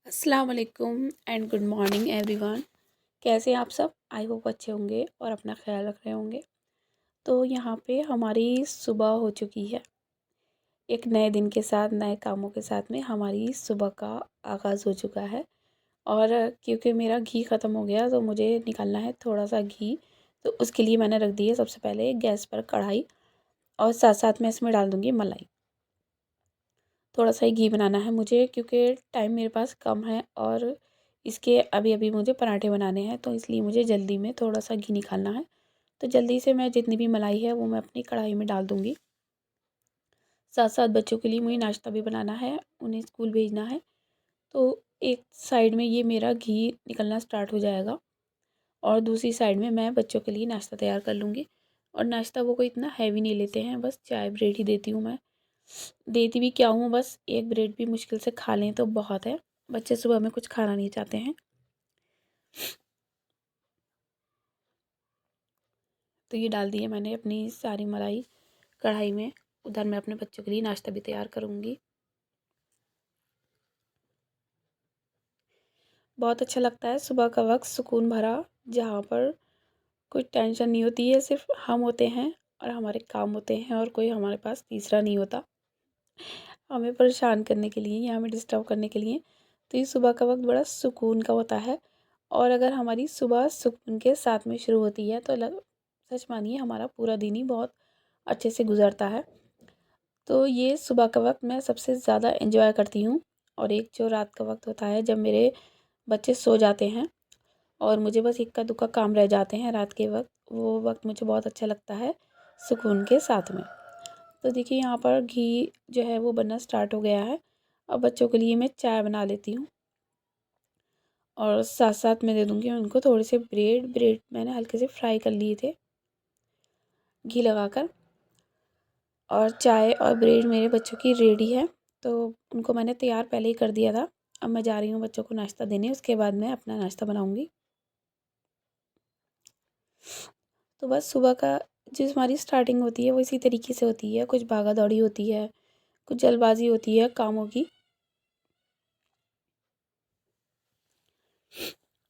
अस्सलाम वालेकुम and good morning everyone. कैसे हैं आप सब? आई होप अच्छे होंगे और अपना ख्याल रख रहे होंगे। तो यहाँ पे हमारी सुबह हो चुकी है। एक नए दिन के साथ, नए कामों के साथ में हमारी सुबह का आगाज़ हो चुका है। और क्योंकि मेरा घी ख़त्म हो गया तो मुझे निकालना है थोड़ा सा घी। तो उसके लिए मैंने रख दी है सबसे पहले गैस पर कढ़ाई, और साथ साथ में इसमें डाल दूँगी मलाई। थोड़ा सा ही घी बनाना है मुझे क्योंकि टाइम मेरे पास कम है, और इसके अभी अभी मुझे पराठे बनाने हैं, तो इसलिए मुझे जल्दी में थोड़ा सा घी निकालना है। तो जल्दी से मैं जितनी भी मलाई है वो मैं अपनी कढ़ाई में डाल दूँगी। साथ साथ बच्चों के लिए मुझे नाश्ता भी बनाना है, उन्हें स्कूल भेजना है। तो एक साइड में ये मेरा घी निकलना स्टार्ट हो जाएगा, और दूसरी साइड में मैं बच्चों के लिए नाश्ता तैयार कर लूँगी। और नाश्ता वो कोई इतना हैवी नहीं लेते हैं, बस चाय ब्रेड ही देती हूँ मैं। देती भी क्या हूँ, बस एक ब्रेड भी मुश्किल से खा लें तो बहुत है। बच्चे सुबह में कुछ खाना नहीं चाहते हैं। तो ये डाल दिए मैंने अपनी सारी मलाई कढ़ाई में। उधर मैं अपने बच्चों के लिए नाश्ता भी तैयार करूँगी। बहुत अच्छा लगता है सुबह का वक्त, सुकून भरा, जहाँ पर कोई टेंशन नहीं होती है, सिर्फ हम होते हैं और हमारे काम होते हैं, और कोई हमारे पास तीसरा नहीं होता हमें परेशान करने के लिए या हमें डिस्टर्ब करने के लिए। तो ये सुबह का वक्त बड़ा सुकून का होता है। और अगर हमारी सुबह सुकून के साथ में शुरू होती है तो सच मानिए हमारा पूरा दिन ही बहुत अच्छे से गुजरता है। तो ये सुबह का वक्त मैं सबसे ज़्यादा एंजॉय करती हूँ। और एक जो रात का वक्त होता है जब मेरे बच्चे सो जाते हैं और मुझे बस इक्का दुक्का काम रह जाते हैं रात के वक्त, वो वक्त मुझे बहुत अच्छा लगता है सुकून के साथ में। तो देखिए यहाँ पर घी जो है वो बनना स्टार्ट हो गया है। अब बच्चों के लिए मैं चाय बना लेती हूँ, और साथ साथ में दे दूँगी उनको थोड़े से ब्रेड। ब्रेड मैंने हल्के से फ्राई कर लिए थे घी लगाकर। और चाय और ब्रेड मेरे बच्चों की रेडी है, तो उनको मैंने तैयार पहले ही कर दिया था। अब मैं जा रही हूँ बच्चों को नाश्ता देने, उसके बाद मैं अपना नाश्ता बनाऊँगी। तो बस सुबह का जो हमारी स्टार्टिंग होती है वो इसी तरीके से होती है। कुछ भागा दौड़ी होती है, कुछ जल्दबाजी होती है कामों की।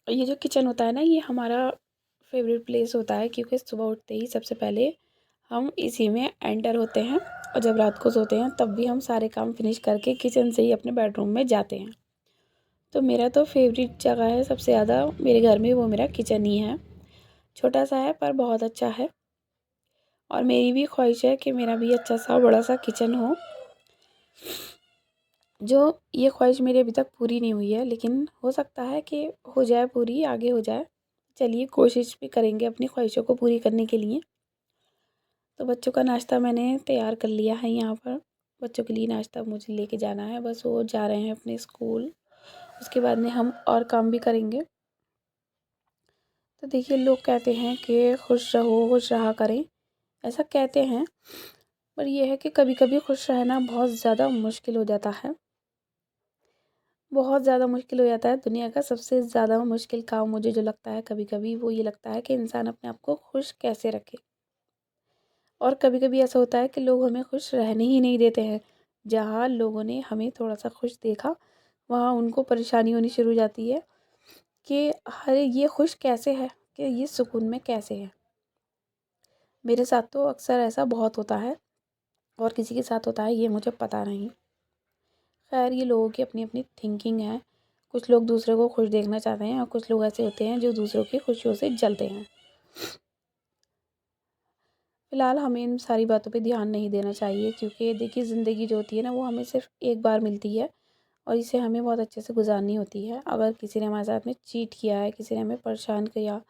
और ये जो किचन होता है ना, ये हमारा फेवरेट प्लेस होता है, क्योंकि सुबह उठते ही सबसे पहले हम इसी में एंटर होते हैं, और जब रात को सोते हैं तब भी हम सारे काम फिनिश करके किचन से ही अपने बेडरूम में जाते हैं। तो मेरा तो फेवरेट जगह है सबसे ज़्यादा मेरे घर में, वो मेरा किचन ही है। छोटा सा है पर बहुत अच्छा है, और मेरी भी ख्वाहिश है कि मेरा भी अच्छा सा बड़ा सा किचन हो। जो ये ख्वाहिश मेरी अभी तक पूरी नहीं हुई है, लेकिन हो सकता है कि हो जाए पूरी, आगे हो जाए। चलिए कोशिश भी करेंगे अपनी ख्वाहिशों को पूरी करने के लिए। तो बच्चों का नाश्ता मैंने तैयार कर लिया है यहाँ पर। बच्चों के लिए नाश्ता मुझे लेके जाना है, बस वो जा रहे हैं अपने स्कूल। उसके बाद में हम और काम भी करेंगे। तो देखिए लोग कहते हैं कि खुश रहो, खुश रहा करें, ऐसा कहते हैं। पर यह है कि कभी कभी खुश रहना बहुत ज़्यादा मुश्किल हो जाता है। बहुत ज़्यादा मुश्किल हो जाता है। दुनिया का सबसे ज़्यादा मुश्किल काम मुझे जो लगता है कभी कभी, वो ये लगता है कि इंसान अपने आप को खुश कैसे रखे। और कभी कभी ऐसा होता है कि लोग हमें खुश रहने ही नहीं देते हैं। जहाँ लोगों ने हमें थोड़ा सा खुश देखा, वहाँ उनको परेशानी होनी शुरू हो जाती है कि अरे ये खुश कैसे है, कि ये सुकून में कैसे है। मेरे साथ तो अक्सर ऐसा बहुत होता है, और किसी के साथ होता है ये मुझे पता नहीं। खैर ये लोगों की अपनी अपनी थिंकिंग है। कुछ लोग दूसरे को खुश देखना चाहते हैं, और कुछ लोग ऐसे होते हैं जो दूसरों की खुशियों से जलते हैं। फ़िलहाल हमें इन सारी बातों पे ध्यान नहीं देना चाहिए, क्योंकि देखिए ज़िंदगी जो होती है ना, वो हमें सिर्फ एक बार मिलती है, और इसे हमें बहुत अच्छे से गुजारनी होती है। अगर किसी ने हमारे साथ में चीट किया है, किसी ने हमें परेशान किया,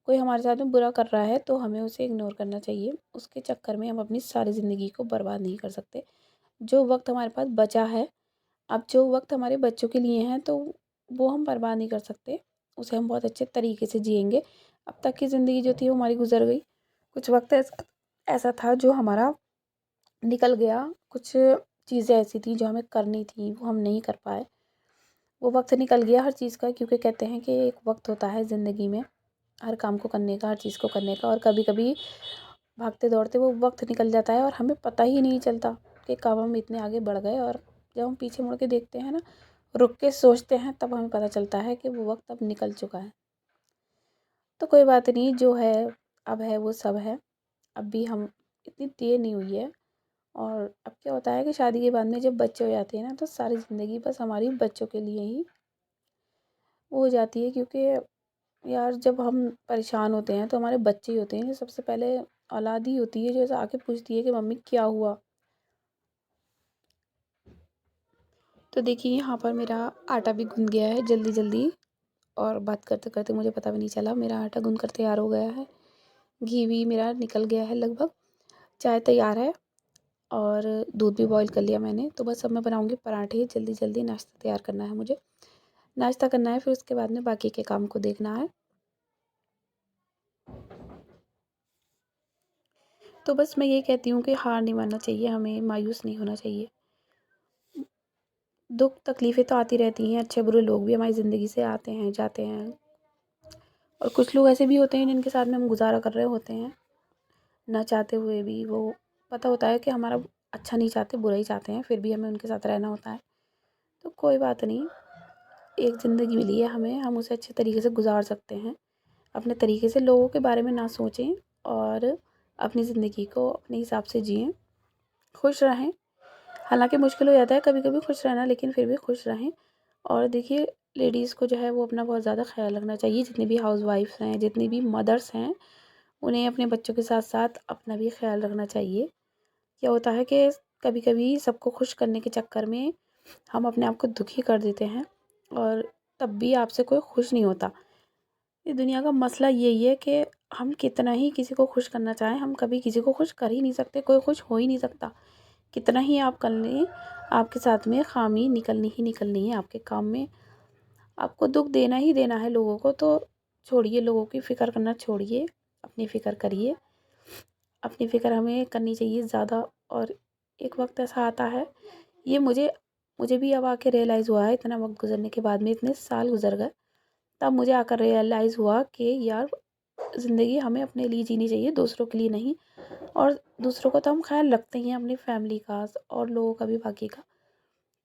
कोई हमारे साथ में बुरा कर रहा है, तो हमें उसे इग्नोर करना चाहिए। उसके चक्कर में हम अपनी सारी ज़िंदगी को बर्बाद नहीं कर सकते। जो वक्त हमारे पास बचा है, अब जो वक्त हमारे बच्चों के लिए हैं, तो वो हम बर्बाद नहीं कर सकते। उसे हम बहुत अच्छे तरीके से जिएंगे। अब तक की ज़िंदगी जो थी वो हमारी गुजर गई। कुछ वक्त ऐसा ऐसा था जो हमारा निकल गया। कुछ चीज़ें ऐसी थी जो हमें करनी थी, वो हम नहीं कर पाए। वो वक्त निकल गया हर चीज़ का, क्योंकि कहते हैं कि एक वक्त होता है ज़िंदगी में हर काम को करने का, हर चीज़ को करने का। और कभी कभी भागते दौड़ते वो वक्त निकल जाता है, और हमें पता ही नहीं चलता कि कब हम इतने आगे बढ़ गए। और जब हम पीछे मुड़ के देखते हैं ना, रुक के सोचते हैं तब हमें पता चलता है कि वो वक्त अब निकल चुका है। तो कोई बात नहीं, जो है अब है वो सब है। अब भी हम इतनी देर नहीं हुई है। और अब क्या होता है कि शादी के बाद में जब बच्चे हो जाते हैं ना, तो सारी ज़िंदगी बस हमारी बच्चों के लिए ही वो हो जाती है। क्योंकि यार जब हम परेशान होते हैं तो हमारे बच्चे ही होते हैं जो सबसे पहले, औलाद ही होती है जो ऐसे आके पूछती है कि मम्मी क्या हुआ। तो देखिए यहाँ पर मेरा आटा भी गूँध गया है जल्दी जल्दी, और बात करते करते मुझे पता भी नहीं चला मेरा आटा गूँध कर तैयार हो गया है। घी भी मेरा निकल गया है लगभग। चाय तैयार है और दूध भी बॉईल कर लिया मैंने। तो बस अब मैं बनाऊँगी पराठे, जल्दी जल्दी नाश्ता तैयार करना है मुझे। नाश्ता करना है, फिर उसके बाद में बाकी के काम को देखना है। तो बस मैं ये कहती हूँ कि हार नहीं मानना चाहिए, हमें मायूस नहीं होना चाहिए। दुख तकलीफ़ें तो आती रहती हैं, अच्छे बुरे लोग भी हमारी ज़िंदगी से आते हैं जाते हैं। और कुछ लोग ऐसे भी होते हैं जिनके साथ में हम गुज़ारा कर रहे होते हैं, ना चाहते हुए भी। वो पता होता है कि हमारा अच्छा नहीं चाहते, बुरा ही चाहते हैं, फिर भी हमें उनके साथ रहना होता है। तो कोई बात नहीं, एक ज़िंदगी मिली है हमें, हम उसे अच्छे तरीके से गुज़ार सकते हैं। अपने तरीके से लोगों के बारे में ना सोचें और अपनी ज़िंदगी को अपने हिसाब से जिएँ, खुश रहें। हालाँकि मुश्किल हो जाता है कभी-कभी खुश रहना, लेकिन फिर भी खुश रहें। और देखिए, लेडीज़ को जो है वो अपना बहुत ज़्यादा ख़्याल रखना चाहिए। जितनी भी हाउसवाइफ़्स हैं, जितनी भी मदर्स हैं, उन्हें अपने बच्चों के साथ-साथ अपना भी ख़्याल रखना चाहिए। क्या होता है कि कभी-कभी सबको खुश करने के चक्कर में हम अपने आप को दुखी कर देते हैं, और तब भी आपसे कोई खुश नहीं होता। ये दुनिया का मसला यही है कि हम कितना ही किसी को खुश करना चाहें, हम कभी किसी को खुश कर ही नहीं सकते, कोई खुश हो ही नहीं सकता। कितना ही आप कर लें, आपके साथ में ख़ामी निकलनी ही निकलनी है आपके काम में। आपको दुःख देना ही देना है लोगों को, तो छोड़िए, लोगों की फ़िक्र करना छोड़िए, अपनी फ़िक्र करिए। अपनी फ़िक्र हमें करनी चाहिए ज़्यादा। और एक वक़्त ऐसा आता है, ये मुझे मुझे भी अब आके रियलाइज़ हुआ है, इतना वक़्त गुज़रने के बाद में, इतने साल गुज़र गए, तब मुझे आकर रियलाइज़ हुआ कि यार ज़िंदगी हमें अपने लिए जीनी चाहिए, दूसरों के लिए नहीं। और दूसरों का तो हम ख़्याल रखते ही हैं, अपनी फ़ैमिली का और लोगों का भी, बाकी का।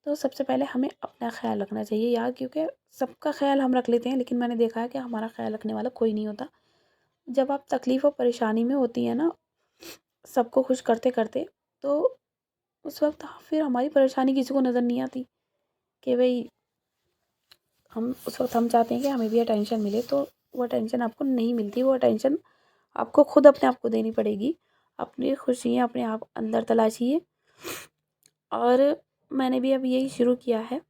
तो सबसे पहले हमें अपना ख़्याल रखना चाहिए यार, क्योंकि सबका ख़्याल हम रख लेते हैं, लेकिन मैंने देखा है कि हमारा ख़्याल रखने वाला कोई नहीं होता। जब आप तकलीफ़ और परेशानी में होती हैं ना, सबको खुश करते-करते, तो उस वक़्त फिर हमारी परेशानी किसी को नज़र नहीं आती कि भई, हम उस वक़्त हम चाहते हैं कि हमें भी अटेंशन मिले, तो वो अटेंशन आपको नहीं मिलती। वो अटेंशन आपको खुद अपने आप को देनी पड़ेगी। अपनी खुशियाँ अपने आप अंदर तलाशिए। और मैंने भी अब यही शुरू किया है।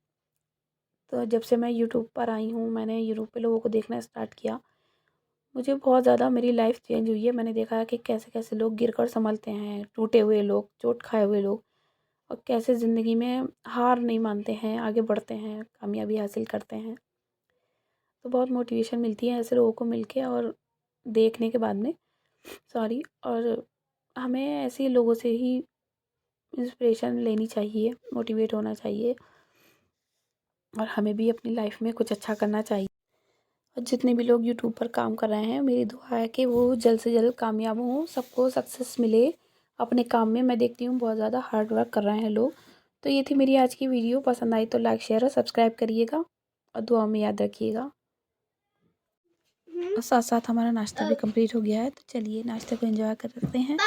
तो जब से मैं यूट्यूब पर आई हूँ, मैंने यूट्यूब पे लोगों को देखना स्टार्ट किया, मुझे बहुत ज़्यादा मेरी लाइफ़ चेंज हुई है। मैंने देखा है कि कैसे-कैसे लोग गिरकर सँभलते हैं, टूटे हुए लोग, चोट खाए हुए लोग, और कैसे ज़िंदगी में हार नहीं मानते हैं, आगे बढ़ते हैं, कामयाबी हासिल करते हैं। तो बहुत मोटिवेशन मिलती है ऐसे लोगों को मिलके और देखने के बाद में, सॉरी। और हमें ऐसे लोगों से ही इंस्पिरेशन लेनी चाहिए, मोटिवेट होना चाहिए, और हमें भी अपनी लाइफ़ में कुछ अच्छा करना चाहिए। और जितने भी लोग यूट्यूब पर काम कर रहे हैं, मेरी दुआ है कि वो जल्द से जल्द कामयाब हों, सबको सक्सेस मिले अपने काम में। मैं देखती हूँ बहुत ज़्यादा हार्ड वर्क कर रहे हैं लोग। तो ये थी मेरी आज की वीडियो। पसंद आई तो लाइक, शेयर और सब्सक्राइब करिएगा, और दुआ में याद रखिएगा। और साथ साथ हमारा नाश्ता भी कंप्लीट हो गया है, तो चलिए नाश्ते को एंजॉय करते हैं,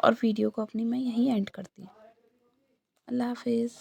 और वीडियो को अपनी मैं यहीं एंड करती हूँ। अल्लाह हाफिज़।